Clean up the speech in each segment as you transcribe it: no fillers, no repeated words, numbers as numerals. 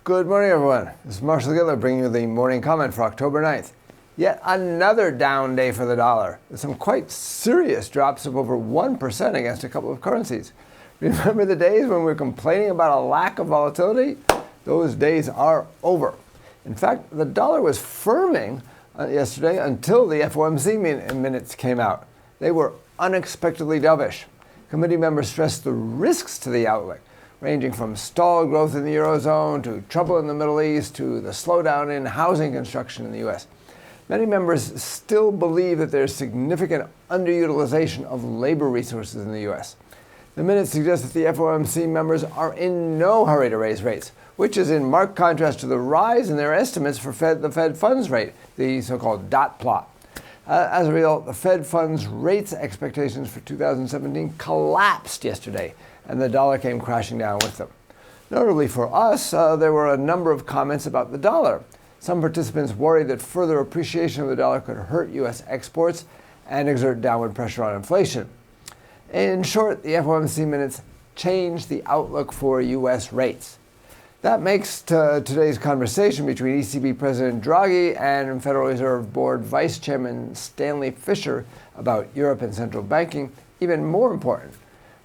Good morning, everyone. This is Marshall Giller bringing you the morning comment for October 9th. Yet another down day for the dollar, with some quite serious drops of over 1% against a couple of currencies. Remember the days when we were complaining about a lack of volatility? Those days are over. In fact, the dollar was firming yesterday until the FOMC minutes came out. They were unexpectedly dovish. Committee members stressed the risks to the outlook, ranging from stalled growth in the Eurozone to trouble in the Middle East to the slowdown in housing construction in the U.S. Many members still believe that there's significant underutilization of labor resources in the U.S. The minutes suggest that the FOMC members are in no hurry to raise rates, which is in marked contrast to the rise in their estimates for the Fed funds rate, the so-called dot plot. As a result, the Fed funds rates expectations for 2017 collapsed yesterday, and the dollar came crashing down with them. Notably for us, there were a number of comments about the dollar. Some participants worried that further appreciation of the dollar could hurt U.S. exports and exert downward pressure on inflation. In short, the FOMC minutes changed the outlook for U.S. rates. That makes today's conversation between ECB President Draghi and Federal Reserve Board Vice Chairman Stanley Fischer about Europe and central banking even more important.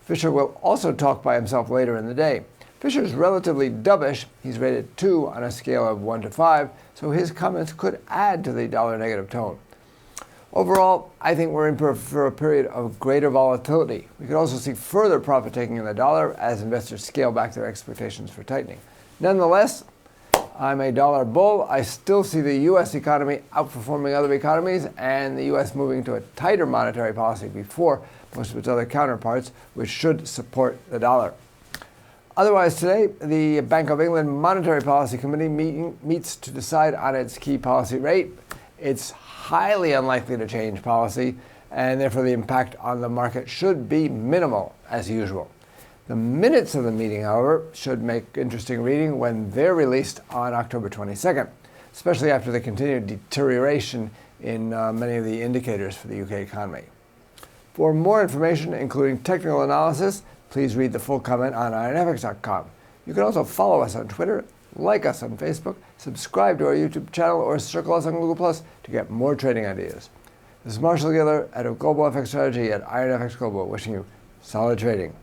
Fischer will also talk by himself later in the day. Fischer is relatively dovish. He's rated 2 on a scale of 1 to 5, so his comments could add to the dollar negative tone. Overall, I think we're in for a period of greater volatility. We could also see further profit taking in the dollar as investors scale back their expectations for tightening. Nonetheless, I'm a dollar bull. I still see the U.S. economy outperforming other economies and the U.S. moving to a tighter monetary policy before most of its other counterparts, which should support the dollar. Otherwise, today, the Bank of England Monetary Policy Committee meets to decide on its key policy rate. It's highly unlikely to change policy, and therefore the impact on the market should be minimal, as usual. The minutes of the meeting, however, should make interesting reading when they're released on October 22nd, especially after the continued deterioration in many of the indicators for the UK economy. For more information, including technical analysis, please read the full comment on IronFX.com. You can also follow us on Twitter, like us on Facebook, subscribe to our YouTube channel, or circle us on Google+ to get more trading ideas. This is Marshall Giller, head of Global FX Strategy at IronFX Global, wishing you solid trading.